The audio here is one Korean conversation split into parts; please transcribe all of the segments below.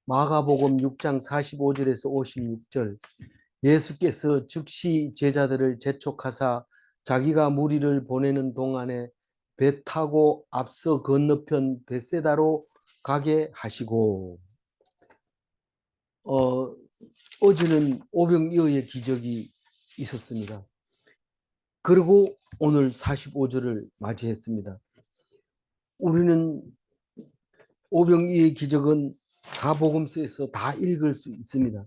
마가복음 6장 45절에서 56절. 예수께서 즉시 제자들을 재촉하사 자기가 무리를 보내는 동안에 배 타고 앞서 건너편 벳세다로 가게 하시고, 어제는 오병이어의 기적이 있었습니다. 그리고 오늘 45절을 맞이했습니다. 우리는 오병이어의 기적은 사복음서에서 다 읽을 수 있습니다.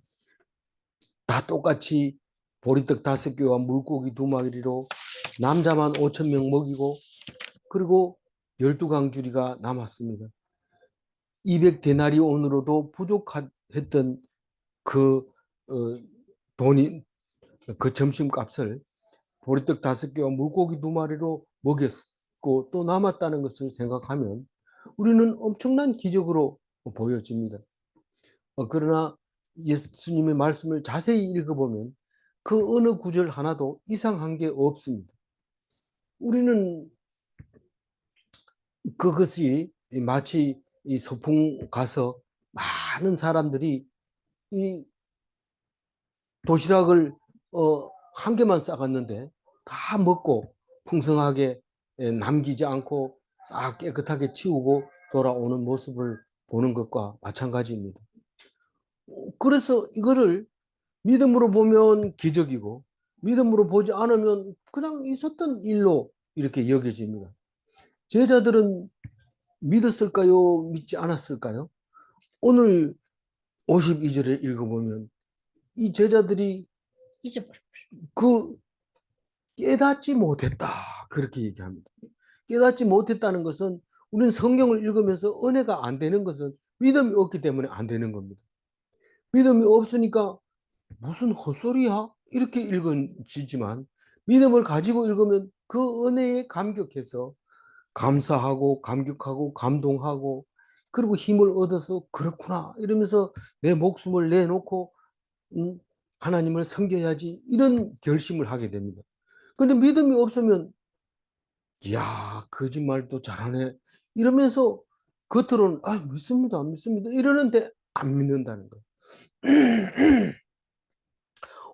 다 똑같이 보리떡 5개와 물고기 2마리로 남자만 5,000명 먹이고, 그리고 12강주리가 남았습니다. 200데나리온으로도 부족했던 그 돈이, 그 점심값을 보리떡 5개와 물고기 2마리로 먹였고 또 남았다는 것을 생각하면 우리는 엄청난 기적으로 보여집니다. 그러나 예수님의 말씀을 자세히 읽어보면 그 어느 구절 하나도 이상한 게 없습니다. 우리는 그것이 마치 이 서풍 가서 많은 사람들이 이 도시락을 한 개만 싸갔는데 다 먹고 풍성하게 남기지 않고 싹 깨끗하게 치우고 돌아오는 모습을 보는 것과 마찬가지입니다. 그래서 이거를 믿음으로 보면 기적이고 믿음으로 보지 않으면 그냥 있었던 일로 이렇게 여겨집니다. 제자들은 믿었을까요? 믿지 않았을까요? 오늘 52절을 읽어보면 이 제자들이 그 깨닫지 못했다, 그렇게 얘기합니다. 깨닫지 못했다는 것은 우리는 성경을 읽으면서 은혜가 안 되는 것은 믿음이 없기 때문에 안 되는 겁니다. 믿음이 없으니까 무슨 헛소리야? 이렇게 읽어지지만 믿음을 가지고 읽으면 그 은혜에 감격해서 감사하고 감격하고 감동하고 그리고 힘을 얻어서 그렇구나 이러면서 내 목숨을 내놓고 하나님을 섬겨야지 이런 결심을 하게 됩니다. 그런데 믿음이 없으면 이야 거짓말도 잘하네 이러면서 겉으로는 믿습니다 믿습니다 이러는데 안 믿는다는 거예요.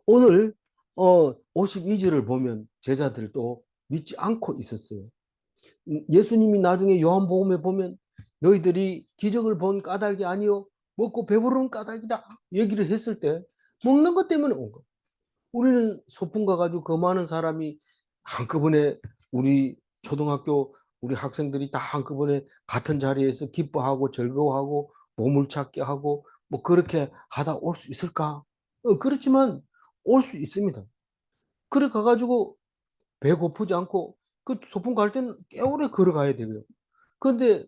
오늘 52절을 보면 제자들도 믿지 않고 있었어요. 예수님이 나중에 요한복음에 보면 너희들이 기적을 본 까닭이 아니요 먹고 배부르는 까닭이다 얘기를 했을 때 먹는 것 때문에 온 거. 우리는 소풍 가가지고 그 많은 사람이 한꺼번에 우리 초등학교 우리 학생들이 다 한꺼번에 같은 자리에서 기뻐하고 즐거워하고 보물찾기 하고 뭐 그렇게 하다 올 수 있을까? 그렇지만 올 수 있습니다. 그래 가가지고 배고프지 않고 그 소풍 갈 때는 꽤 오래 걸어가야 되고요. 그런데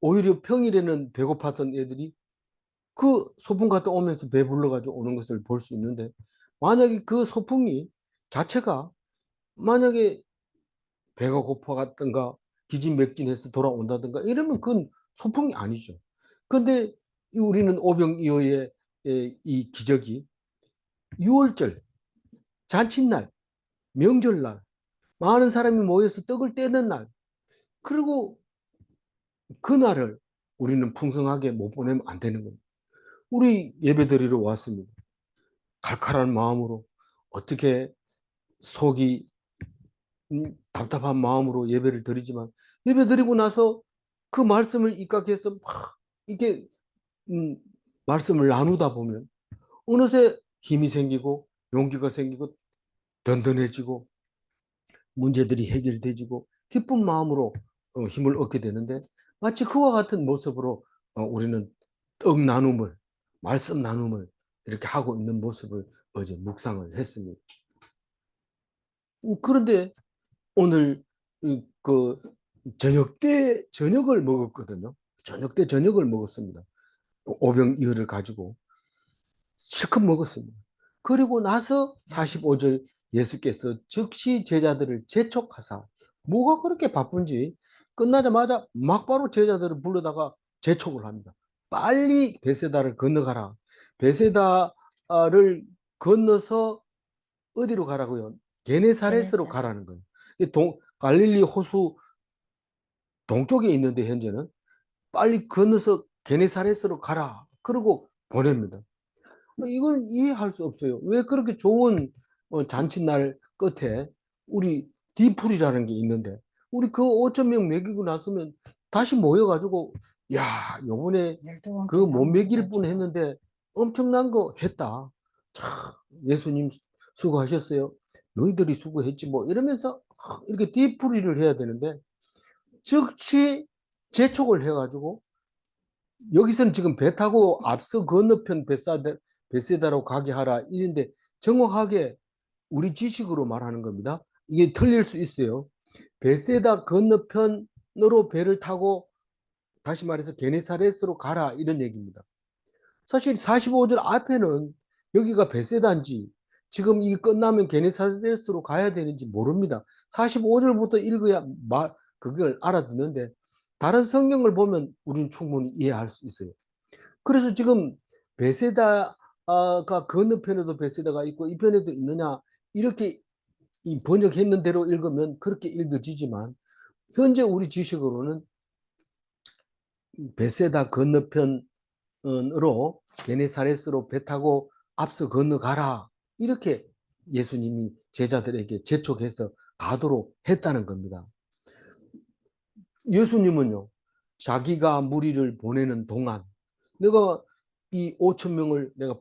오히려 평일에는 배고팠던 애들이 그 소풍 갔다 오면서 배불러가지고 오는 것을 볼 수 있는데 만약에 그 소풍이 자체가 만약에 배가 고파갔던가 기진맥진해서 돌아온다든가 이러면 그건 소풍이 아니죠. 그런데 우리는 오병이어의 이 기적이 6월절 잔칫날 명절날 많은 사람이 모여서 떡을 떼는 날 그리고 그날을 우리는 풍성하게 못 보내면 안 되는 겁니다. 우리 예배드리러 왔습니다. 칼칼한 마음으로 어떻게 속이 답답한 마음으로 예배를 드리지만 예배 드리고 나서 그 말씀을 입각해서 막 이렇게 말씀을 나누다 보면 어느새 힘이 생기고 용기가 생기고 든든해지고 문제들이 해결되지고 기쁜 마음으로 힘을 얻게 되는데 마치 그와 같은 모습으로 우리는 떡 나눔을 말씀 나눔을 이렇게 하고 있는 모습을 어제 묵상을 했습니다. 그런데 오늘 그 저녁 때 저녁을 먹었거든요. 저녁 때 저녁을 먹었습니다. 오병이어를 가지고 실컷 먹었습니다. 그리고 나서 45절 예수께서 즉시 제자들을 재촉하사 뭐가 그렇게 바쁜지 끝나자마자 막바로 제자들을 불러다가 재촉을 합니다. 빨리 베세다를 건너가라. 베세다를 건너서 어디로 가라고요? 게네사렛으로 가라는 거예요. 갈릴리 호수 동쪽에 있는데 현재는 빨리 건너서 게네사렛으로 가라. 그리고 보냅니다. 이걸 이해할 수 없어요. 왜 그렇게 좋은 잔칫날 끝에 우리 디풀이라는 게 있는데 우리 그 5천 명 먹이고 났으면 다시 모여가지고 야 요번에 그 못 먹일 분 했는데 엄청난 거 했다. 참 예수님 수고하셨어요. 너희들이 수고했지 뭐 이러면서 이렇게 디풀이를 해야 되는데 즉시 재촉을 해가지고 여기서는 지금 배 타고 앞서 건너편 베세다로 가게 하라 이런데 정확하게 우리 지식으로 말하는 겁니다. 이게 틀릴 수 있어요. 베세다 건너편으로 배를 타고 다시 말해서 게네사렛으로 가라 이런 얘기입니다. 사실 45절 앞에는 여기가 베세다인지 지금 이 끝나면 게네사렛으로 가야 되는지 모릅니다. 45절부터 읽어야 그걸 알아듣는데 다른 성경을 보면 우리는 충분히 이해할 수 있어요. 그래서 지금 베세다가 건너편에도 베세다가 있고 이 편에도 있느냐 이렇게 이 번역했는 대로 읽으면 그렇게 읽어지지만 현재 우리 지식으로는 베세다 건너편으로 게네사렛으로 배 타고 앞서 건너가라 이렇게 예수님이 제자들에게 재촉해서 가도록 했다는 겁니다. 예수님은요 자기가 무리를 보내는 동안 내가 이 5천 명을 내가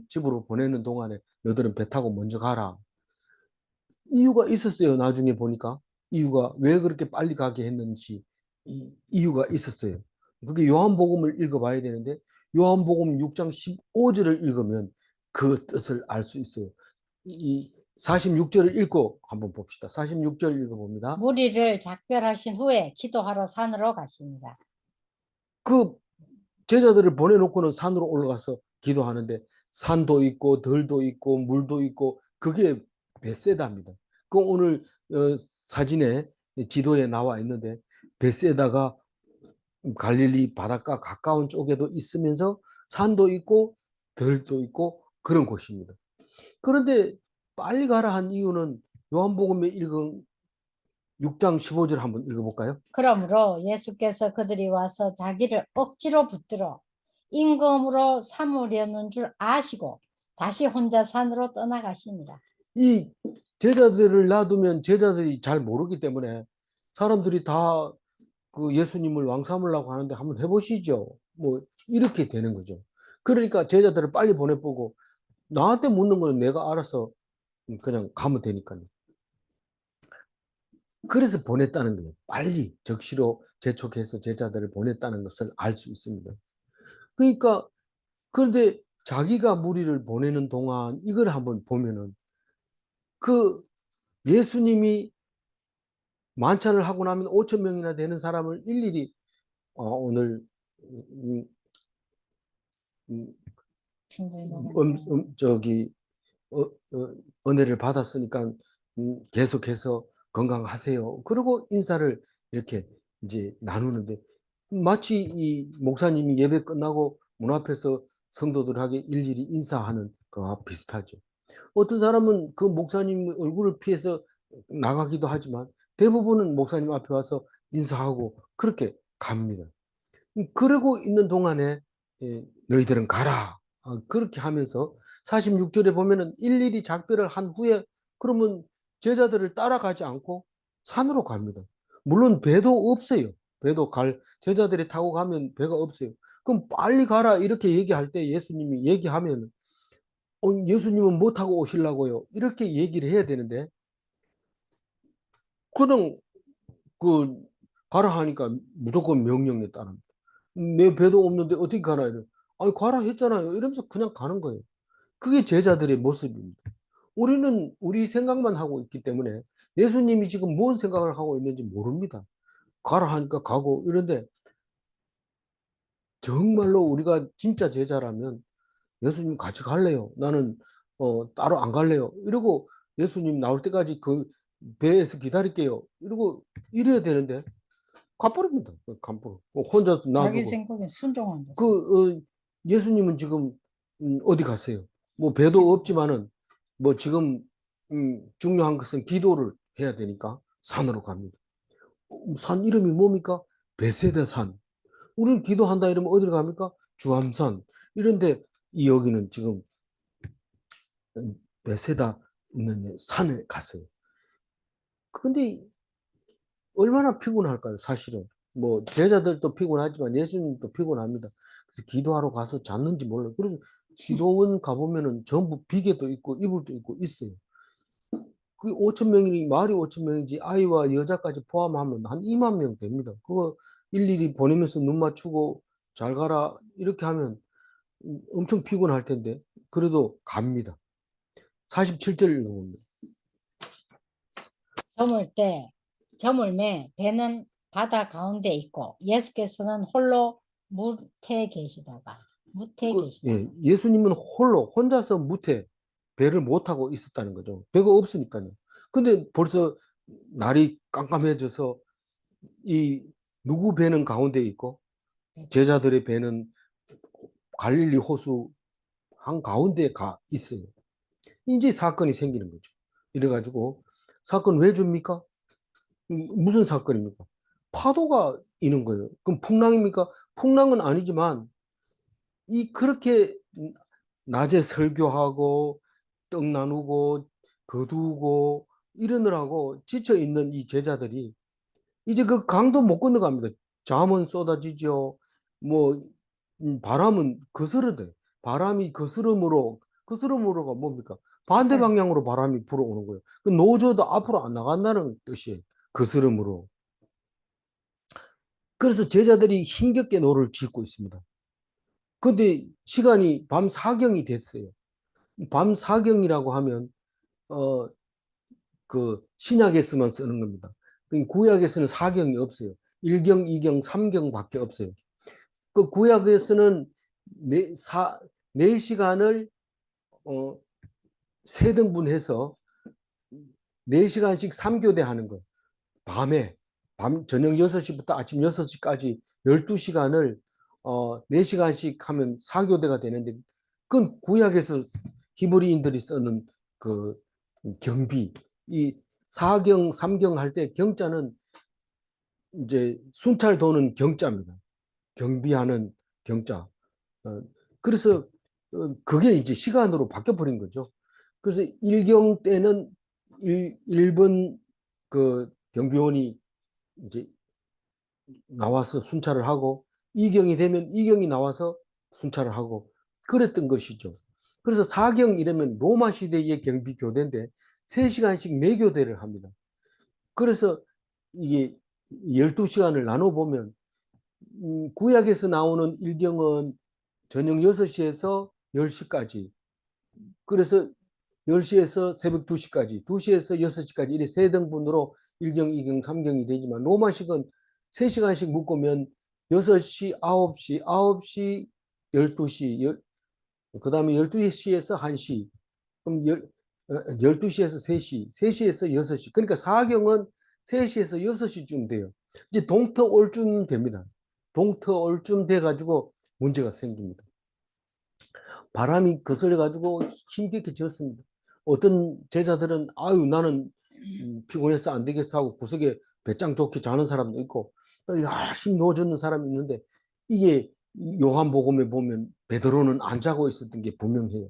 집으로 보내는 동안에 너희들은 배 타고 먼저 가라. 이유가 있었어요. 나중에 보니까 이유가 왜 그렇게 빨리 가게 했는지 이유가 있었어요. 그게 요한복음을 읽어봐야 되는데 요한복음 6장 15절을 읽으면 그 뜻을 알 수 있어요. 이 46절을 읽고 한번 봅시다. 46절 읽어봅니다. 무리를 작별하신 후에 기도하러 산으로 가십니다. 그 제자들을 보내놓고는 산으로 올라가서 기도하는데 산도 있고 들도 있고 물도 있고 그게 베세다입니다. 그 오늘 사진에 지도에 나와 있는데 베세다가 갈릴리 바닷가 가까운 쪽에도 있으면서 산도 있고 들도 있고 그런 곳입니다. 그런데 빨리 가라 한 이유는 요한복음에 읽은 6장 15절 한번 읽어볼까요? 그러므로 예수께서 그들이 와서 자기를 억지로 붙들어 임금으로 삼으려는 줄 아시고 다시 혼자 산으로 떠나가시니라. 이 제자들을 놔두면 제자들이 잘 모르기 때문에 사람들이 다 그 예수님을 왕 삼으려고 하는데 한번 해보시죠. 뭐 이렇게 되는 거죠. 그러니까 제자들을 빨리 보내보고 나한테 묻는 거는 내가 알아서 그냥 가면 되니까요. 그래서 보냈다는 거예요. 빨리 적시로 재촉해서 제자들을 보냈다는 것을 알 수 있습니다. 그러니까 그런데 자기가 무리를 보내는 동안 이걸 한번 보면은 그 예수님이 만찬을 하고 나면 5천 명이나 되는 사람을 일일이 오늘 저기 은혜를 받았으니까 계속해서 건강하세요. 그리고 인사를 이렇게 이제 나누는데 마치 이 목사님이 예배 끝나고 문 앞에서 성도들에게 일일이 인사하는 거와 비슷하죠. 어떤 사람은 그 목사님 얼굴을 피해서 나가기도 하지만 대부분은 목사님 앞에 와서 인사하고 그렇게 갑니다. 그러고 있는 동안에 너희들은 가라. 그렇게 하면서 46절에 보면은 일일이 작별을 한 후에 그러면 제자들을 따라가지 않고 산으로 갑니다. 물론 배도 없어요. 제자들이 타고 가면 배가 없어요. 그럼 빨리 가라 이렇게 얘기할 때 예수님이 얘기하면 예수님은 뭐 타고 오시려고요? 이렇게 얘기를 해야 되는데 그냥 그 가라 하니까 무조건 명령에 따릅니다. 내 배도 없는데 어떻게 가나 이래. 아니 가라 했잖아요. 이러면서 그냥 가는 거예요. 그게 제자들의 모습입니다. 우리는 우리 생각만 하고 있기 때문에 예수님이 지금 뭔 생각을 하고 있는지 모릅니다. 가라 하니까 가고 이런데 정말로 우리가 진짜 제자라면 예수님 같이 갈래요. 나는 따로 안 갈래요. 이러고 예수님 나올 때까지 그 배에서 기다릴게요. 이러고 이래야 되는데 가버립니다. 간부로 혼자 자기 놔두고. 생각에 순종한다. 예수님은 지금 어디 가세요? 뭐 배도 없지만은 뭐 지금 중요한 것은 기도를 해야 되니까 산으로 갑니다. 산 이름이 뭡니까? 베세다 산. 우리는 기도한다 이러면 어디로 갑니까? 주암산 이런데 이 여기는 지금 베세다 있는 산에 갔어요. 근데 얼마나 피곤할까요, 사실은. 뭐 제자들도 피곤하지만 예수님도 피곤합니다. 그래서 기도하러 가서 잤는지 몰라요. 그래서 기도원 가보면은 전부 비계도 있고 이불도 있고 있어요. 그 5천 명이 말이 5천 명이지 아이와 여자까지 포함하면 한 2만 명 됩니다. 그거 일일이 보내면서 눈 맞추고 잘 가라 이렇게 하면 엄청 피곤할 텐데 그래도 갑니다. 47절 읽어봅니다. 저물매 배는 바다 가운데 있고 예수께서는 홀로 무태 계시다가 예, 예수님은 홀로 혼자서 무태 배를 못 타고 있었다는 거죠. 배가 없으니까요. 근데 벌써 날이 깜깜해져서 이 누구 배는 가운데 있고 제자들의 배는 갈릴리 호수 한 가운데 가 있어요. 이제 사건이 생기는 거죠. 이래가지고 사건 왜 줍니까? 무슨 사건입니까? 파도가 있는 거예요. 그럼 풍랑입니까? 풍랑은 아니지만 이 그렇게 낮에 설교하고 떡 나누고 거두고 이러느라고 지쳐 있는 이 제자들이 이제 그 강도 못 건너갑니다. 잠은 쏟아지죠. 뭐 바람은 거스르대. 바람이 거스름으로가 뭡니까? 반대 방향으로 바람이 불어오는 거예요. 그 노저도 앞으로 안 나간다는 뜻이에요. 거스름으로. 그래서 제자들이 힘겹게 노를 짓고 있습니다. 근데 시간이 밤 사경이 됐어요. 밤 사경이라고 하면 어 그 신약에서만 쓰는 겁니다. 구약에서는 사경이 없어요. 1경, 2경, 3경밖에 없어요. 그 구약에서는 네 시간을 세 등분해서 4시간씩 3교대 하는 거예요. 저녁 6시부터 아침 6시까지 12시간을 4시간씩 하면 4교대가 되는데 그건 구약에서 히브리인들이 쓰는 그 경비 이 4경, 3경 할 때 경자는 이제 순찰 도는 경자입니다. 경비하는 경자. 그래서 그게 이제 시간으로 바뀌어 버린 거죠. 그래서 1경 때는 1번 그 경비원이 이제 나와서 순찰을 하고 2경이 되면 2경이 나와서 순찰을 하고 그랬던 것이죠. 그래서 4경 이러면 로마 시대의 경비 교대인데 3시간씩 4교대를 합니다. 그래서 이게 12시간을 나눠보면 구약에서 나오는 1경은 저녁 6시에서 10시까지 그래서 10시에서 새벽 2시까지 2시에서 6시까지 이렇게 세 등분으로 1경, 2경, 3경이 되지만 로마식은 3시간씩 묶으면 6시, 9시, 9시, 12시 그 다음에 12시에서 1시 그럼 12시에서 3시, 3시에서 6시 그러니까 4경은 3시에서 6시쯤 돼요. 이제 동터올쯤 됩니다. 동터올쯤 돼가지고 문제가 생깁니다. 바람이 거슬려 가지고 힘겹게 졌습니다. 어떤 제자들은 아유 나는 피곤해서 안 되겠어 하고 구석에 배짱 좋게 자는 사람도 있고 열심히 누워졌는 사람이 있는데 이게 요한복음에 보면 베드로는 안 자고 있었던 게 분명해요.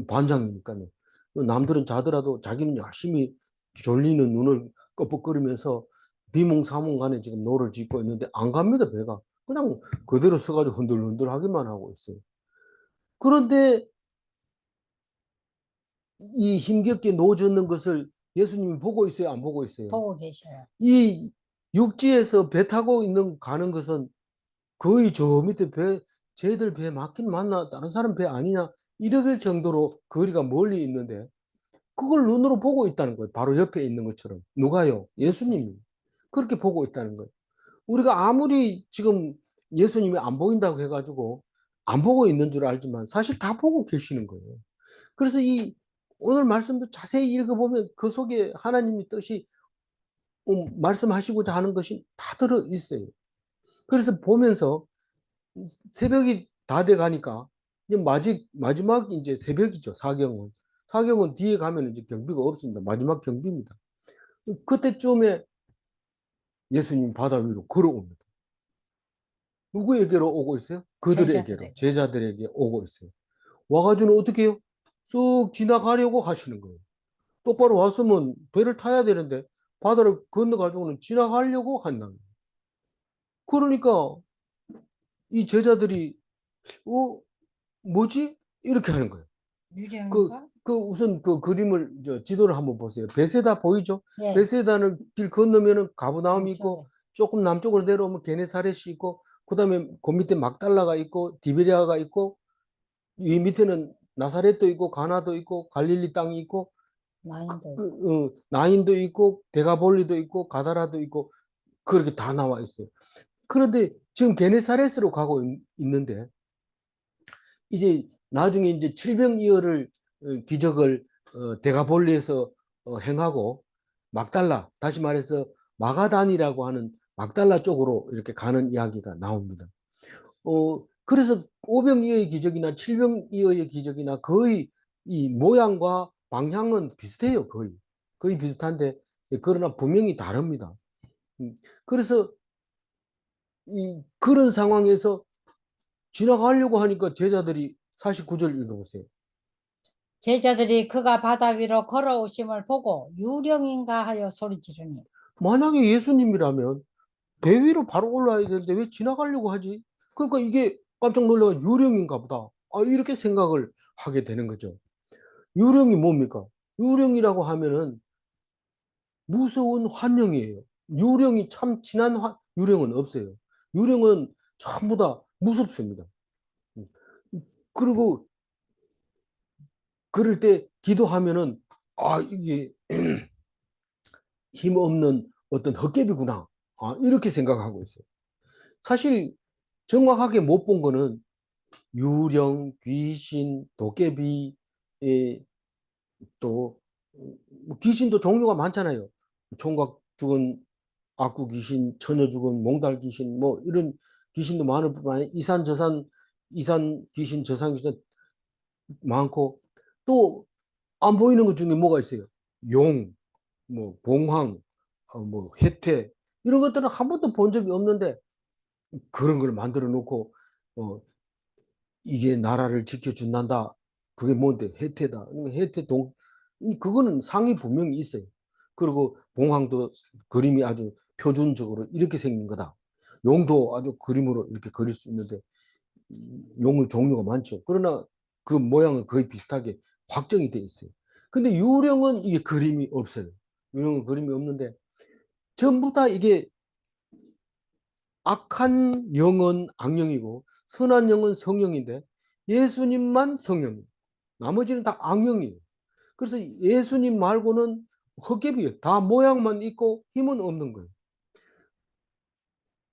반장이니까요. 남들은 자더라도 자기는 열심히 졸리는 눈을 껌뻑거리면서 비몽사몽간에 지금 노를 짓고 있는데 안 갑니다 배가. 그냥 그대로 서가지고 흔들흔들하기만 하고 있어요. 그런데 이 힘겹게 노젓는 것을 예수님이 보고 있어요? 안 보고 있어요? 보고 계셔요. 이 육지에서 배 타고 가는 것은 거의 저 밑에 쟤들 배 맞긴 맞나? 다른 사람 배 아니냐? 이럴 정도로 거리가 멀리 있는데 그걸 눈으로 보고 있다는 거예요. 바로 옆에 있는 것처럼. 누가요? 예수님이. 그렇게 보고 있다는 거예요. 우리가 아무리 지금 예수님이 안 보인다고 해가지고 안 보고 있는 줄 알지만 사실 다 보고 계시는 거예요. 그래서 이 오늘 말씀도 자세히 읽어보면 그 속에 하나님의 뜻이 말씀하시고자 하는 것이 다 들어 있어요. 그래서 보면서 새벽이 다 돼 가니까 이제 마지막 이제 새벽이죠. 사경은. 사경은 뒤에 가면 이제 경비가 없습니다. 마지막 경비입니다. 그때쯤에 예수님 바다 위로 걸어옵니다. 누구에게로 오고 있어요? 그들에게로, 제자들에게. 제자들에게 오고 있어요. 와가지고는 어떻게 해요? 쑥 지나가려고 하시는 거예요. 똑바로 왔으면 배를 타야 되는데 바다를 건너가지고는 지나가려고 한다는 거예요. 그러니까 이 제자들이 뭐지? 이렇게 하는 거예요. 유령인가? 우선 그 그림을 지도를 한번 보세요. 베세다 보이죠? 예. 베세다는 길 건너면은 가브나움이 있고 왼쪽에. 조금 남쪽으로 내려오면 게네사렛이 있고 그다음에 그 밑에 막달라가 있고 디베리아가 있고 이 밑에는 나사렛도 있고 가나도 있고 갈릴리 땅이 있고 나인도. 나인도 있고 데가볼리도 있고 가다라도 있고 그렇게 다 나와 있어요. 그런데 지금 게네사렛으로 가고 있는데 이제 나중에 이제 칠병이어를 기적을 데가볼리에서 행하고 막달라 다시 말해서 마가단이라고 하는 막달라 쪽으로 이렇게 가는 이야기가 나옵니다. 그래서 오병이어의 기적이나 칠병이어의 기적이나 거의 이 모양과 방향은 비슷해요. 거의 비슷한데 그러나 분명히 다릅니다. 그래서 그런 상황에서 지나가려고 하니까 제자들이 49절 읽어보세요. 제자들이 그가 바다 위로 걸어오심을 보고 유령인가 하여 소리 지르니. 만약에 예수님이라면 배 위로 바로 올라야 되는데 왜 지나가려고 하지? 그러니까 이게 깜짝 놀라가 유령인가 보다. 이렇게 생각을 하게 되는 거죠. 유령이 뭡니까? 유령이라고 하면은 무서운 환영이에요. 유령이 참 친한 유령은 없어요. 유령은 전부 다 무섭습니다. 그리고 그럴 때 기도하면은 이게 힘없는 어떤 헛개비구나. 이렇게 생각하고 있어요. 사실 정확하게 못 본 거는 유령, 귀신, 도깨비, 또 귀신도 종류가 많잖아요. 총각 죽은 악구 귀신, 처녀 죽은 몽달 귀신, 뭐 이런 귀신도 많을 뿐만 아니라 이산 귀신, 저산 귀신 많고 또 안 보이는 것 중에 뭐가 있어요? 용, 뭐 봉황, 뭐 해태 이런 것들은 한 번도 본 적이 없는데 그런 걸 만들어 놓고 이게 나라를 지켜준단다. 그게 뭔데? 해태다. 해태 그거는 상이 분명히 있어요. 그리고 봉황도 그림이 아주 표준적으로 이렇게 생긴 거다. 용도 아주 그림으로 이렇게 그릴 수 있는데 용의 종류가 많죠. 그러나 그 모양은 거의 비슷하게 확정이 돼 있어요. 근데 유령은 이게 그림이 없어요. 유령은 그림이 없는데 전부 다 이게 악한 영은 악령이고 선한 영은 성령인데 예수님만 성령이에요. 나머지는 다 악령이에요. 그래서 예수님 말고는 헛개비예요. 다 모양만 있고 힘은 없는 거예요.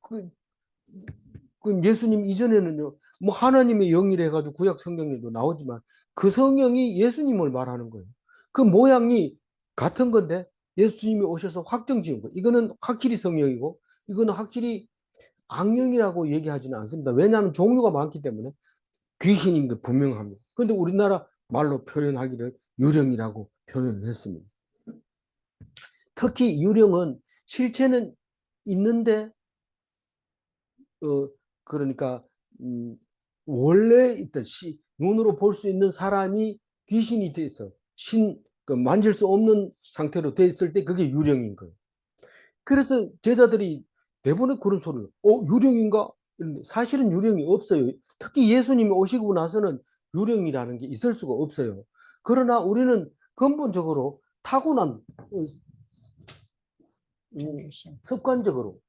그 예수님 이전에는요, 뭐 하나님의 영이라 해가지고 구약 성경에도 나오지만 그 성령이 예수님을 말하는 거예요. 그 모양이 같은 건데 예수님이 오셔서 확정 지은 거예요. 이거는 확실히 성령이고 이거는 확실히 악령이라고 얘기하지는 않습니다. 왜냐하면 종류가 많기 때문에 귀신인 게 분명합니다. 그런데 우리나라 말로 표현하기를 유령이라고 표현을 했습니다. 특히 유령은 실체는 있는데 그러니까 원래 있던 눈으로 볼 수 있는 사람이 귀신이 돼 있어 만질 수 없는 상태로 돼 있을 때 그게 유령인 거예요. 그래서 제자들이 대부분 그런 소리를 유령인가? 이런데 사실은 유령이 없어요. 특히 예수님이 오시고 나서는 유령이라는 게 있을 수가 없어요. 그러나 우리는 근본적으로 타고난 습관적으로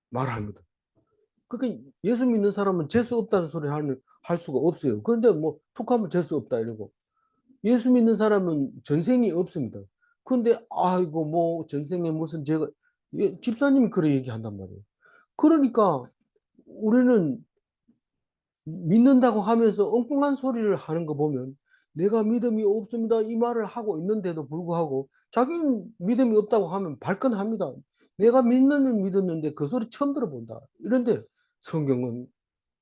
말합니다. 그러니까 예수 믿는 사람은 재수 없다는 소리를 할 수가 없어요. 그런데 뭐 툭 하면 재수 없다 이러고 예수 믿는 사람은 전생이 없습니다. 그런데 아이고 뭐 전생에 무슨 죄가 집사님이 그렇게 얘기한단 말이에요. 그러니까 우리는 믿는다고 하면서 엉뚱한 소리를 하는 거 보면 내가 믿음이 없습니다 이 말을 하고 있는데도 불구하고 자기는 믿음이 없다고 하면 발끈합니다. 내가 믿었는데 그 소리 처음 들어본다. 이런데 성경은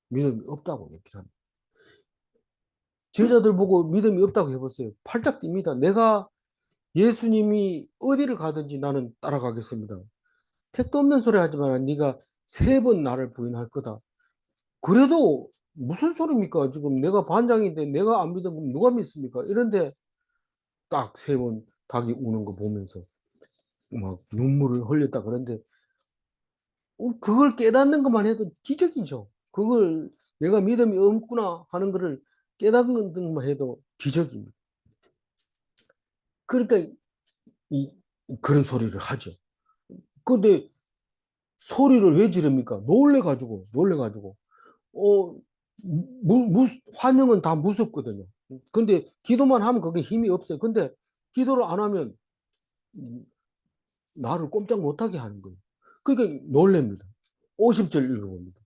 믿음이 없다고 얘기를 합니다. 제자들 보고 믿음이 없다고 해보세요. 팔짝 뜁니다. 내가 예수님이 어디를 가든지 나는 따라가겠습니다. 택도 없는 소리 하지 마라. 네가 3번 나를 부인할 거다. 그래도 무슨 소리입니까? 지금 내가 반장인데 내가 안 믿으면 누가 믿습니까? 이런데 딱 3번 닭이 우는 거 보면서 막 눈물을 흘렸다 그런데 그걸 깨닫는 것만 해도 기적이죠. 그걸 내가 믿음이 없구나 하는 것을 깨닫는 것만 해도 기적입니다. 그러니까 그런 소리를 하죠. 근데 소리를 왜 지릅니까? 놀래가지고. 환영은 다 무섭거든요. 근데 기도만 하면 그게 힘이 없어요. 근데 기도를 안 하면 나를 꼼짝 못하게 하는 거예요. 그러니까 놀랍니다. 50절 읽어봅니다.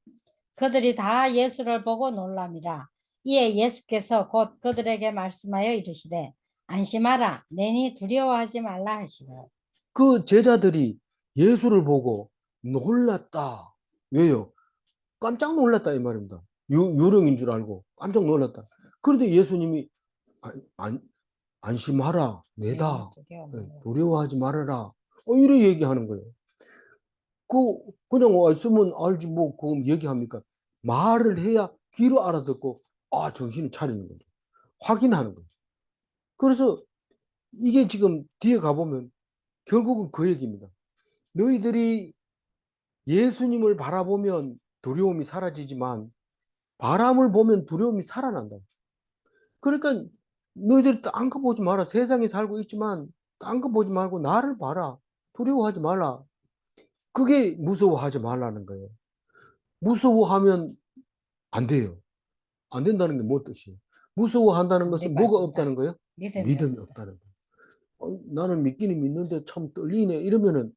그들이 다 예수를 보고 놀랍니다. 이에 예수께서 곧 그들에게 말씀하여 이르시되 안심하라 내니 두려워하지 말라 하시고 그 제자들이 예수를 보고 놀랐다. 왜요? 깜짝 놀랐다 이 말입니다. 유령인 줄 알고 깜짝 놀랐다. 그런데 예수님이 안, 안심하라 내다. 두려워하지 말아라. 이래 얘기하는 거예요. 그냥 있으면 알지 뭐 그럼 얘기합니까? 말을 해야 귀로 알아듣고 정신을 차리는 거죠. 확인하는 거죠. 그래서 이게 지금 뒤에 가보면 결국은 그 얘기입니다. 너희들이 예수님을 바라보면 두려움이 사라지지만 바람을 보면 두려움이 살아난다. 그러니까 너희들이 딴 거 보지 마라. 세상에 살고 있지만 딴 거 보지 말고 나를 봐라. 두려워하지 말라. 그게 무서워하지 말라는 거예요. 무서워하면 안 돼요. 안 된다는 게 뭐 뜻이에요? 무서워한다는 것은 뭐가 없다는 거예요? 믿음이 없다는 거예요. 나는 믿기는 믿는데 참 떨리네. 이러면은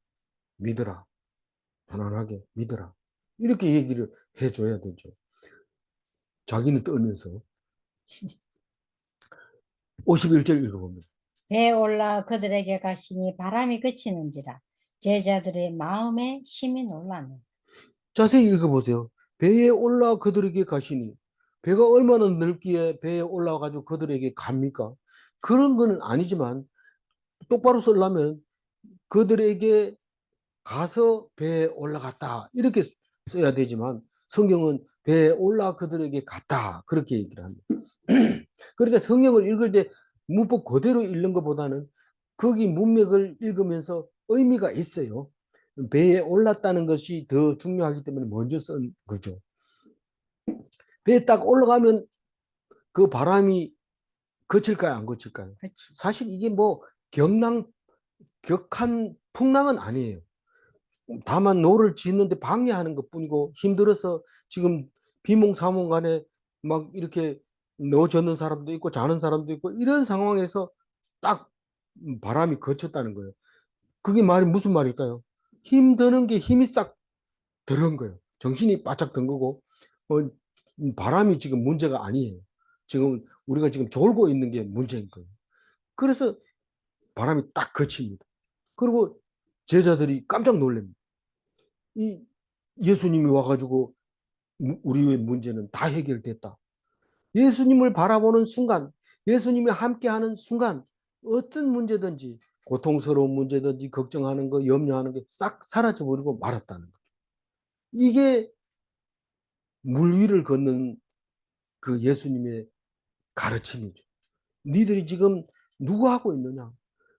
믿어라. 편안하게 믿어라. 이렇게 얘기를 해줘야 되죠. 자기는 떨면서. 51절 읽어봅니다. 배에 올라 그들에게 가시니 바람이 그치는지라 제자들의 마음에 심히 놀라니 자세히 읽어보세요. 배에 올라 그들에게 가시니 배가 얼마나 넓기에 배에 올라가지고 그들에게 갑니까? 그런 건 아니지만 똑바로 쓰려면 그들에게 가서 배에 올라갔다 이렇게 써야 되지만 성경은 배에 올라 그들에게 갔다 그렇게 얘기를 합니다. 그러니까 성경을 읽을 때 문법 그대로 읽는 것보다는 거기 문맥을 읽으면서 의미가 있어요. 배에 올랐다는 것이 더 중요하기 때문에 먼저 쓴 거죠. 배에 딱 올라가면 그 바람이 거칠까요? 안 거칠까요? 그치. 사실 이게 뭐 격한 풍랑은 아니에요. 다만 노를 짓는데 방해하는 것뿐이고 힘들어서 지금 비몽사몽 간에 막 이렇게 넣어젖는 사람도 있고 자는 사람도 있고 이런 상황에서 딱 바람이 거쳤다는 거예요. 그게 무슨 말일까요? 힘드는 게 힘이 싹 들은 거예요. 정신이 바짝 든 거고 바람이 지금 문제가 아니에요. 지금 우리가 지금 졸고 있는 게 문제인 거예요. 그래서 바람이 딱 거칩니다. 그리고 제자들이 깜짝 놀랍니다. 이 예수님이 와가지고 우리의 문제는 다 해결됐다. 예수님을 바라보는 순간, 예수님이 함께하는 순간 어떤 문제든지 고통스러운 문제든지 걱정하는 거, 염려하는 게 싹 사라져버리고 말았다는 거죠. 이게 물 위를 걷는 그 예수님의 가르침이죠. 니들이 지금 누구 하고 있느냐?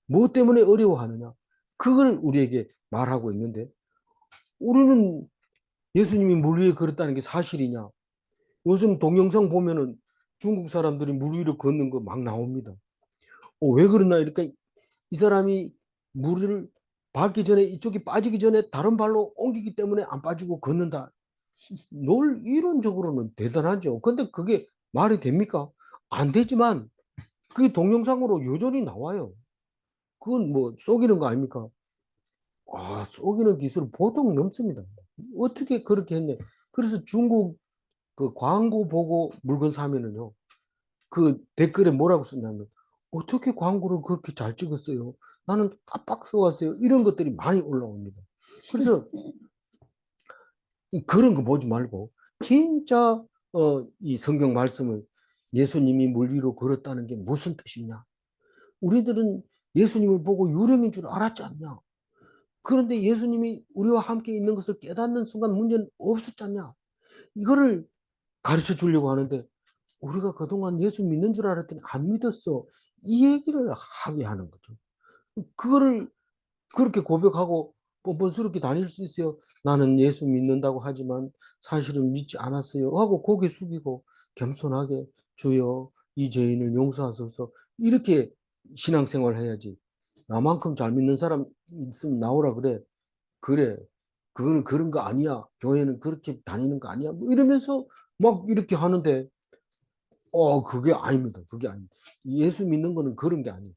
뭐 때문에 어려워하느냐? 그걸 우리에게 말하고 있는데 우리는 예수님이 물 위에 걸었다는 게 사실이냐? 요즘 동영상 보면은 중국 사람들이 물 위로 걷는 거 막 나옵니다. 왜 그러나 이러니까 이 사람이 물을 밟기 전에 이쪽이 빠지기 전에 다른 발로 옮기기 때문에 안 빠지고 걷는다. 이론적으로는 대단하죠. 근데 그게 말이 됩니까? 안 되지만 그게 동영상으로 여전히 나와요. 그건 뭐 속이는 거 아닙니까? 속이는 기술 보통 넘습니다. 어떻게 그렇게 했네. 그래서 중국 그 광고 보고 물건 사면은요. 그 댓글에 뭐라고 쓰냐면 어떻게 광고를 그렇게 잘 찍었어요? 나는 깜빡 써왔어요. 이런 것들이 많이 올라옵니다. 그래서 그런 거 보지 말고 진짜 이 성경 말씀을 예수님이 물 위로 걸었다는 게 무슨 뜻이냐? 우리들은 예수님을 보고 유령인 줄 알았지 않냐? 그런데 예수님이 우리와 함께 있는 것을 깨닫는 순간 문제는 없었잖냐. 이거를 가르쳐 주려고 하는데 우리가 그동안 예수 믿는 줄 알았더니 안 믿었어. 이 얘기를 하게 하는 거죠. 그거를 그렇게 고백하고 뻔뻔스럽게 다닐 수 있어요. 나는 예수 믿는다고 하지만 사실은 믿지 않았어요. 하고 고개 숙이고 겸손하게 주여 이 죄인을 용서하소서 이렇게 신앙생활 해야지. 나만큼 잘 믿는 사람 있으면 나오라 그래. 그래. 그거는 그런 거 아니야. 교회는 그렇게 다니는 거 아니야. 뭐 이러면서 막 이렇게 하는데 그게 아닙니다. 그게 아닙니다. 예수 믿는 거는 그런 게 아니에요.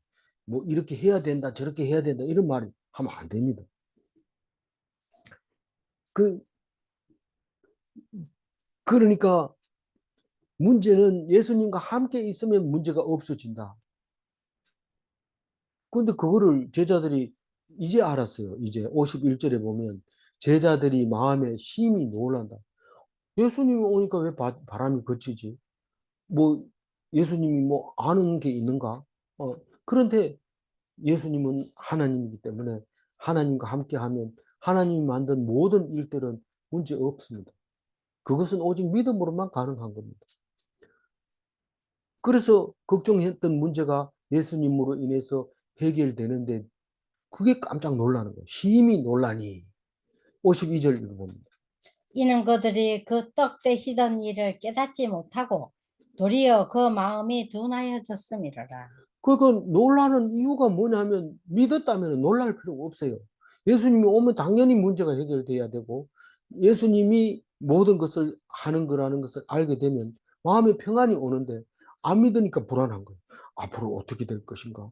뭐 이렇게 해야 된다, 저렇게 해야 된다 이런 말 하면 안 됩니다. 그 그러니까 문제는 예수님과 함께 있으면 문제가 없어진다. 근데 그거를 제자들이 이제 알았어요. 이제 51절에 보면 제자들이 마음에 심히 놀란다. 예수님이 오니까 왜 바람이 그치지? 뭐 예수님이 뭐 아는 게 있는가? 그런데 예수님은 하나님이기 때문에 하나님과 함께 하면 하나님이 만든 모든 일들은 문제 없습니다. 그것은 오직 믿음으로만 가능한 겁니다. 그래서 걱정했던 문제가 예수님으로 인해서 해결되는데 그게 깜짝 놀라는 거예요. 심히 놀라니. 52절 읽어봅니다. 이는 그들이 그 떡 떼시던 일을 깨닫지 못하고 도리어 그 마음이 둔하여졌음이로라. 그러니까 놀라는 이유가 뭐냐면 믿었다면 놀랄 필요가 없어요. 예수님이 오면 당연히 문제가 해결돼야 되고 예수님이 모든 것을 하는 거라는 것을 알게 되면 마음에 평안이 오는데 안 믿으니까 불안한 거예요. 앞으로 어떻게 될 것인가?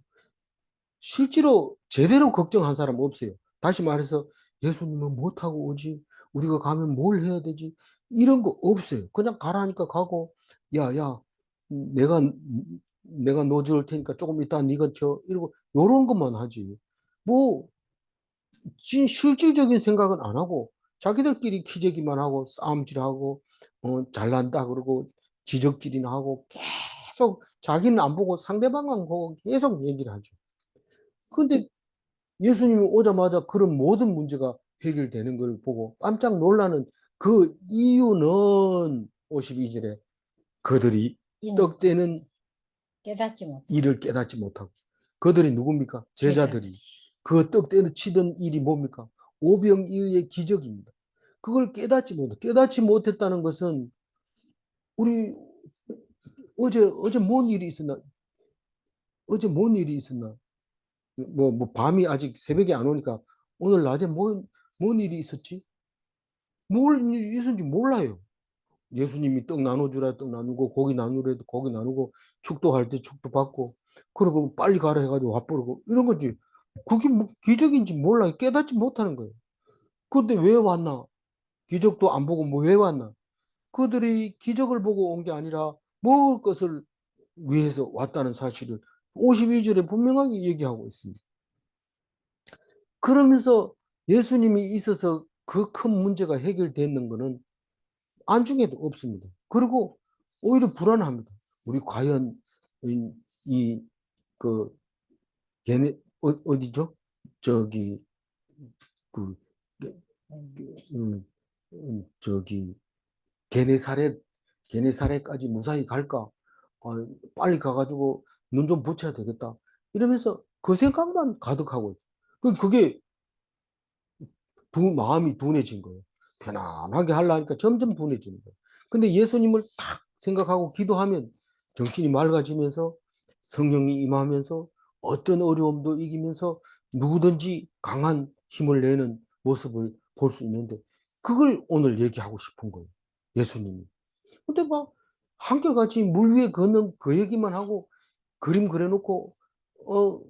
실제로 제대로 걱정한 사람 없어요. 다시 말해서 예수님은 못하고 오지? 우리가 가면 뭘 해야 되지? 이런 거 없어요. 그냥 가라니까 가고 야, 야, 내가 내가 넣어줄 테니까 조금 이따 네가 줘. 이러고 요런 것만 하지. 뭐 실질적인 생각은 안 하고 자기들끼리 기재기만 하고 싸움질하고 잘난다 그러고 지적질이나 하고 계속 자기는 안 보고 상대방만 보고 계속 얘기를 하죠. 그런데 예수님이 오자마자 그런 모든 문제가 해결되는 걸 보고 깜짝 놀라는 그 이유는 52절에 그들이 이는 떡 떼는 깨닫지 못하고 일을 깨닫지 못하고 그들이 누굽니까? 제자들이. 그 떡 떼는 치던 일이 뭡니까? 오병이어의 기적입니다. 그걸 깨닫지 못했다는 것은 우리 어제 뭔 일이 있었나? 어제 뭔 일이 있었나? 뭐 밤이 아직 새벽에 안 오니까 오늘 낮에 뭔 일이 있었지? 뭘 일이 있었는지 몰라요. 예수님이 떡 나눠주라 떡 나누고 고기 나누래도 고기 나누고 축도할 때 축도 받고 그리고 빨리 가라 해가지고 와버리고 이런 거지. 그게 뭐 기적인지 몰라요. 깨닫지 못하는 거예요. 근데 왜 왔나? 기적도 안 보고 뭐 왜 왔나? 그들이 기적을 보고 온 게 아니라 먹을 것을 위해서 왔다는 사실을 52절에 분명하게 얘기하고 있습니다. 그러면서 예수님이 있어서 그 큰 문제가 해결되는 것은 안중에도 없습니다. 그리고 오히려 불안합니다. 우리 과연 이그 걔네 어디죠? 저기 그 음, 저기 게네사렛 게네사렛까지 무사히 갈까? 빨리 가가지고 눈 좀 붙여야 되겠다. 이러면서 그 생각만 가득하고 있어요. 그게 마음이 둔해진 거예요. 편안하게 하려니까 점점 둔해지는 거예요. 근데 예수님을 딱 생각하고 기도하면 정신이 맑아지면서 성령이 임하면서 어떤 어려움도 이기면서 누구든지 강한 힘을 내는 모습을 볼 수 있는데 그걸 오늘 얘기하고 싶은 거예요. 예수님이. 근데 막 한결같이 물 위에 걷는 그 얘기만 하고 그림 그려놓고 어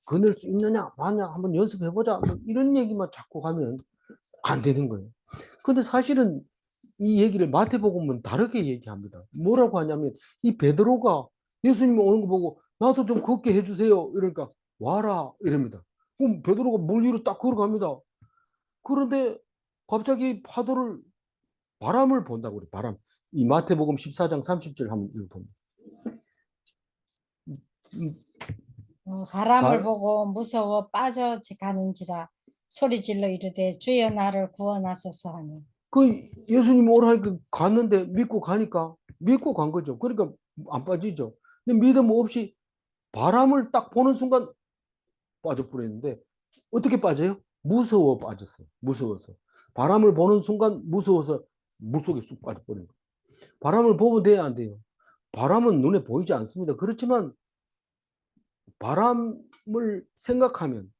거낼 수 있느냐 마냐 한번 연습해보자 뭐 이런 얘기만 자꾸 하면 안 되는 거예요. 근데 사실은 이 얘기를 마태복음은 다르게 얘기합니다. 뭐라고 하냐면 이 베드로가 예수님이 오는 거 보고 나도 좀 걷게 해주세요. 이러니까 와라 이럽니다. 그럼 베드로가 물 위로 딱 걸어갑니다. 그런데 갑자기 바람을 본다고 그래. 바람. 이 마태복음 14장 30절 한번 읽어봅니다. 바람을 바, 보고 무서워 빠져가는지라 소리질러 이르되 주여 나를 구원하소서 하니 그 예수님 오라니까 갔는데 믿고 가니까 믿고 간 거죠. 그러니까 안 빠지죠. 근데 믿음 없이 바람을 딱 보는 순간 빠져버렸는데 어떻게 빠져요? 무서워 빠졌어요. 무서워서. 바람을 보는 순간 무서워서 물속에 쑥 빠져버린 거예요. 바람을 보면 돼야 안 돼요? 바람은 눈에 보이지 않습니다. 그렇지만 바람을 생각하면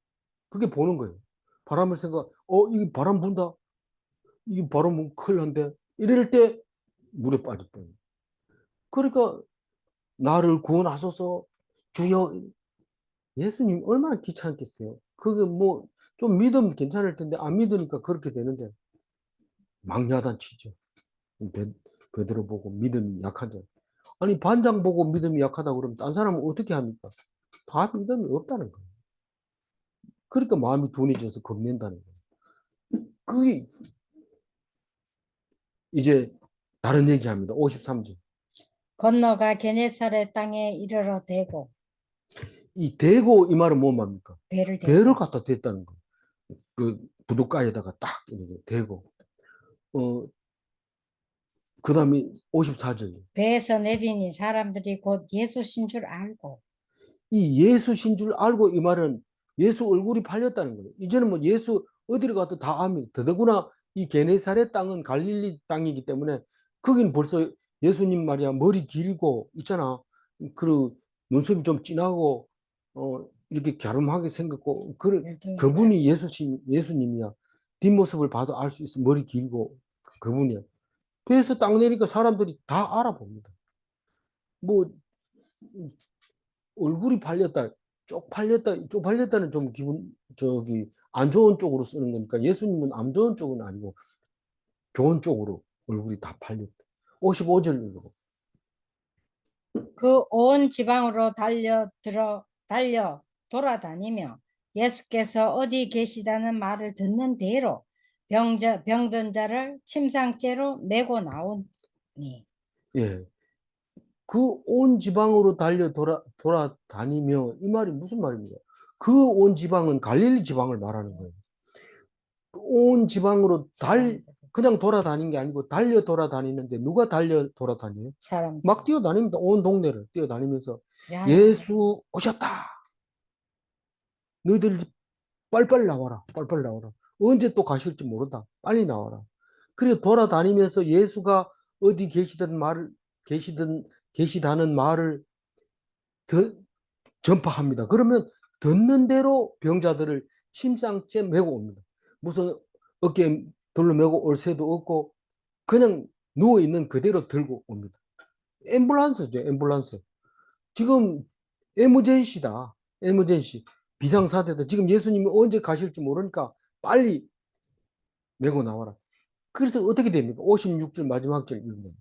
그게 보는 거예요. 바람을 생각, 이게 바람 분다. 이게 바람 불면 큰일 난데. 이럴 때 물에 빠졌대요. 그러니까 나를 구원하소서 주여. 예수님 얼마나 귀찮겠어요. 그게 뭐 좀 믿으면 괜찮을 텐데 안 믿으니까 그렇게 되는데 망야단 치죠. 베드로 보고 믿음이 약한 자. 아니 반장 보고 믿음이 약하다 그러면 딴 사람은 어떻게 합니까? 다 믿음이 없다는 거예요. 그러니까 마음이 둔해져서 겁낸다는 거예요. 그게 이제 다른 얘기합니다. 53절. 건너가 게네사렛 땅에 이르러 대고 이 대고 이 말은 뭔 말입니까? 배를 배를 대고 갖다 댔다는 거예요. 그 부둣가에다가 딱 이렇게 대고 그다음에 54절. 배에서 내리니 사람들이 곧 예수신 줄 알고 이 예수신 줄 알고 이 말은 예수 얼굴이 팔렸다는 거예요. 이제는 뭐 예수 어디를 가도 다 압니다. 더더구나 이 게네사렛 땅은 갈릴리 땅이기 때문에 거긴 벌써 예수님 말이야 머리 길고 있잖아. 그리고 눈썹이 좀 진하고 이렇게 갸름하게 생겼고 그분이 예수님이야. 뒷모습을 봐도 알 수 있어. 머리 길고 그분이야. 배에서 땅 내니까 사람들이 다 알아봅니다. 뭐 얼굴이 팔렸다, 쪽팔렸다는 좀 기분 안 좋은 쪽으로 쓰는 거니까 예수님은 안 좋은 쪽은 아니고 좋은 쪽으로 얼굴이 다 팔렸다. 55절 읽어. 그 온 지방으로 달려 돌아다니며 예수께서 어디 계시다는 말을 듣는 대로 병든 자를 침상째로 메고 나오니 예. 그 온 지방으로 돌아다니며 이 말이 무슨 말입니까? 그 온 지방은 갈릴리 지방을 말하는 거예요. 온 지방으로 그냥 돌아다닌 게 아니고 달려 돌아다니는데 누가 달려 돌아다녀요? 사람 막 뛰어다닙니다. 온 동네를 뛰어다니면서 야, 예수 오셨다. 너희들 빨리빨리 나와라. 빨리빨리 나와라. 언제 또 가실지 모른다. 빨리 나와라. 그리고 돌아다니면서 예수가 어디 계시다는 말을 전파합니다. 그러면 듣는 대로 병자들을 침상째 메고 옵니다. 무슨 어깨에 돌로 메고 올 새도 없고 그냥 누워 있는 그대로 들고 옵니다. 앰뷸런스죠, 앰뷸런스. 지금 에머젠시다. 에머젠시. 비상사태다. 지금 예수님이 언제 가실지 모르니까 빨리 메고 나와라. 그래서 어떻게 됩니까? 56절 마지막 절 읽으면.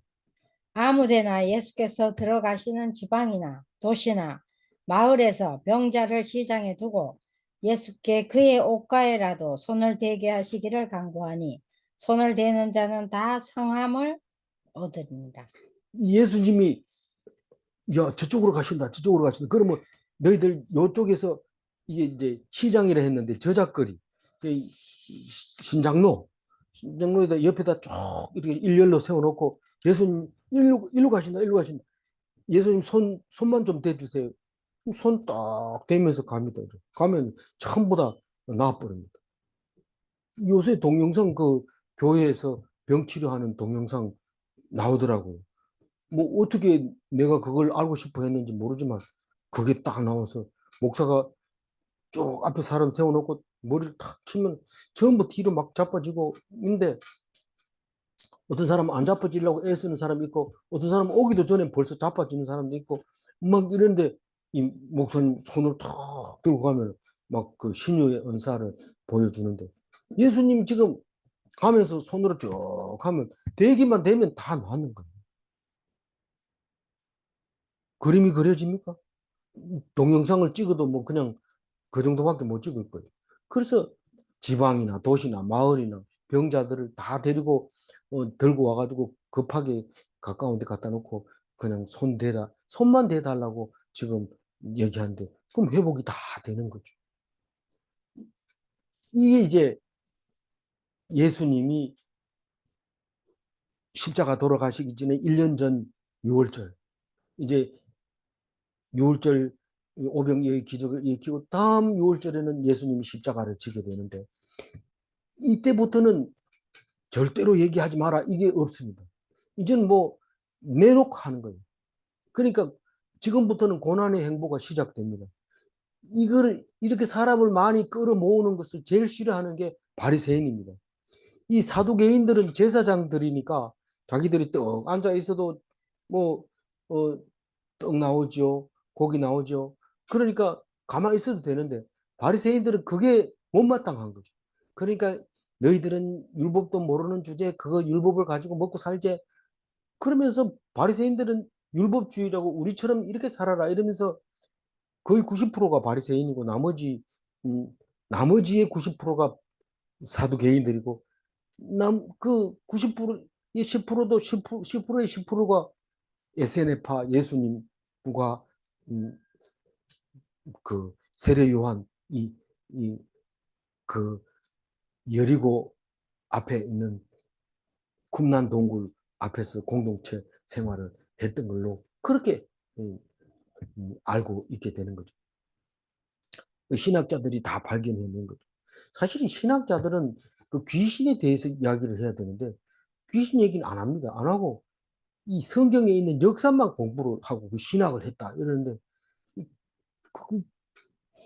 아무데나 예수께서 들어가시는 지방이나 도시나 마을에서 병자를 시장에 두고 예수께 그의 옷가에라도 손을 대게 하시기를 간구하니 손을 대는 자는 다 성함을 얻으리니라. 예수님이 야 저쪽으로 가신다. 저쪽으로 가신다. 그러면 너희들 요쪽에서 이게 이제 시장이라 했는데 저작거리 신장로에다 옆에다 쭉 이렇게 일렬로 세워놓고 예수님 일로 가신다. 일로 가신다. 예수님 손만 좀 대주세요. 손 딱 대면서 갑니다. 가면 처음보다 나아버립니다. 요새 동영상 교회에서 병 치료하는 동영상 나오더라고요. 뭐 어떻게 내가 그걸 알고 싶어 했는지 모르지만 그게 딱 나와서 목사가 쭉 앞에 사람 세워놓고 머리를 탁 치면 전부 뒤로 막 자빠지고 있는데 어떤 사람은 안 자빠지려고 애쓰는 사람이 있고 어떤 사람은 오기도 전에 벌써 자빠지는 사람도 있고 막 이런데 이 목사님 손을 탁 들고 가면 막 그 신유의 은사를 보여주는데 예수님 지금 가면서 손으로 쭉 하면 대기만 되면 다 낫는 거예요. 그림이 그려집니까? 동영상을 찍어도 뭐 그냥 그 정도밖에 못 찍을 거예요. 그래서 지방이나 도시나 마을이나 병자들을 다 데리고 들고 와가지고 급하게 가까운 데 갖다 놓고 그냥 손만 대달라고 지금 얘기하는데 그럼 회복이 다 되는 거죠. 이게 이제 예수님이 십자가 돌아가시기 전에 1년 전 6월절, 이제 6월절 오병이의 기적을 일으키고 다음 6월절에는 예수님이 십자가를 지게 되는데, 이때부터는 절대로 얘기하지 마라 이게 없습니다. 이제는 뭐 내놓고 하는 거예요. 그러니까 지금부터는 고난의 행보가 시작됩니다. 이걸 이렇게 사람을 많이 끌어모으는 것을 제일 싫어하는 게 바리새인입니다. 이 사두개인들은 제사장들이니까 자기들이 떡 앉아 있어도 뭐 떡 나오죠, 고기 나오죠. 그러니까 가만히 있어도 되는데 바리새인들은 그게 못마땅한 거죠. 그러니까 너희들은 율법도 모르는 주제에 그거 율법을 가지고 먹고 살제. 그러면서 바리새인들은 율법주의라고 우리처럼 이렇게 살아라 이러면서 거의 90%가 바리새인이고 나머지의 90%가 사두개인들이고 그 90%의 10%도 10%의 10%가 에세네파 예수님과 그 세례 요한 그 여리고 앞에 있는 쿰난 동굴 앞에서 공동체 생활을 했던 걸로 그렇게 알고 있게 되는 거죠. 신학자들이 다 발견해낸 거죠. 사실은 신학자들은 그 귀신에 대해서 이야기를 해야 되는데 귀신 얘기는 안 합니다. 안 하고 이 성경에 있는 역사만 공부를 하고 그 신학을 했다 이러는데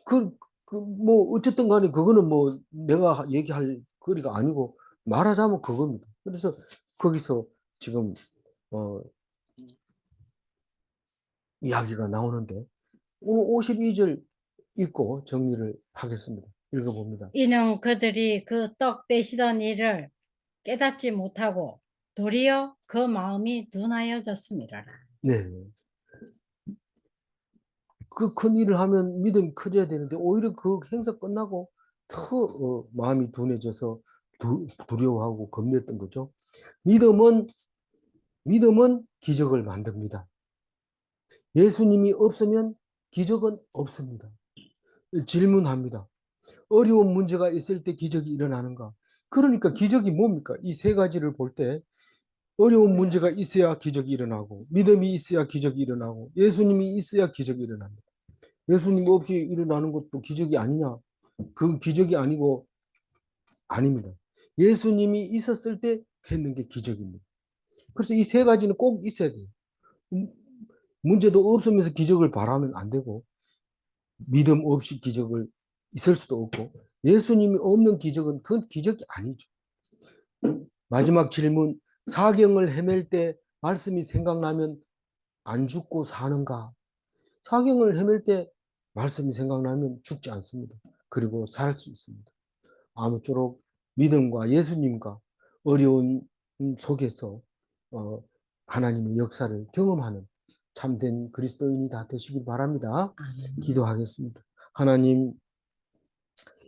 그, 뭐 어쨌든 간에 그거는 뭐 내가 얘기할 거리가 아니고 말하자면 그겁니다. 그래서 거기서 지금 이야기가 나오는데 오늘 52절 읽고 정리를 하겠습니다. 읽어봅니다. 이는 그들이 그 떡 떼시던 일을 깨닫지 못하고 도리어 그 마음이 둔하여졌음이라. 네. 그 큰 일을 하면 믿음이 커져야 되는데 오히려 그 행사 끝나고 더 마음이 둔해져서 두려워하고 겁냈던 거죠. 믿음은 기적을 만듭니다. 예수님이 없으면 기적은 없습니다. 질문합니다. 어려운 문제가 있을 때 기적이 일어나는가? 그러니까 기적이 뭡니까? 이 세 가지를 볼 때 어려운 문제가 있어야 기적이 일어나고 믿음이 있어야 기적이 일어나고 예수님이 있어야 기적이 일어납니다. 예수님 없이 일어나는 것도 기적이 아니냐? 그 기적이 아니고 아닙니다. 예수님이 있었을 때 했는 게 기적입니다. 그래서 이 세 가지는 꼭 있어야 돼요. 문제도 없으면서 기적을 바라면 안 되고 믿음 없이 기적을 있을 수도 없고 예수님이 없는 기적은 그건 기적이 아니죠. 마지막 질문, 사경을 헤맬 때 말씀이 생각나면 안 죽고 사는가? 사경을 헤맬 때 말씀이 생각나면 죽지 않습니다. 그리고 살 수 있습니다. 아무쪼록 믿음과 예수님과 어려운 속에서 하나님의 역사를 경험하는 참된 그리스도인이 다 되시길 바랍니다. 기도하겠습니다. 하나님,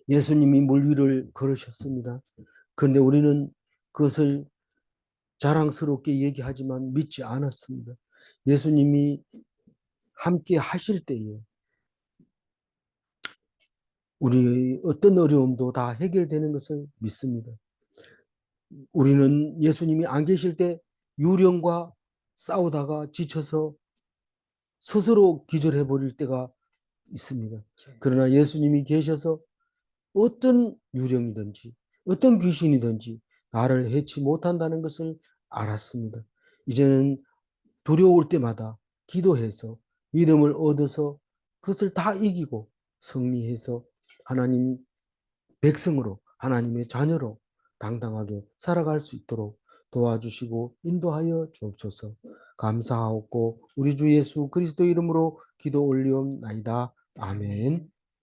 예수님이 물 위를 걸으셨습니다. 그런데 우리는 그것을 자랑스럽게 얘기하지만 믿지 않았습니다. 예수님이 함께 하실 때에 우리의 어떤 어려움도 다 해결되는 것을 믿습니다. 우리는 예수님이 안 계실 때 유령과 싸우다가 지쳐서 스스로 기절해 버릴 때가 있습니다. 그러나 예수님이 계셔서 어떤 유령이든지 어떤 귀신이든지 나를 해치 못한다는 것을 알았습니다. 이제는 두려울 때마다 기도해서 믿음을 얻어서 그것을 다 이기고 승리해서 하나님 백성으로 하나님의 자녀로 당당하게 살아갈 수 있도록 도와주시고 인도하여 주옵소서. 감사하옵고 우리 주 예수 그리스도 이름으로 기도 올리옵나이다. 아멘.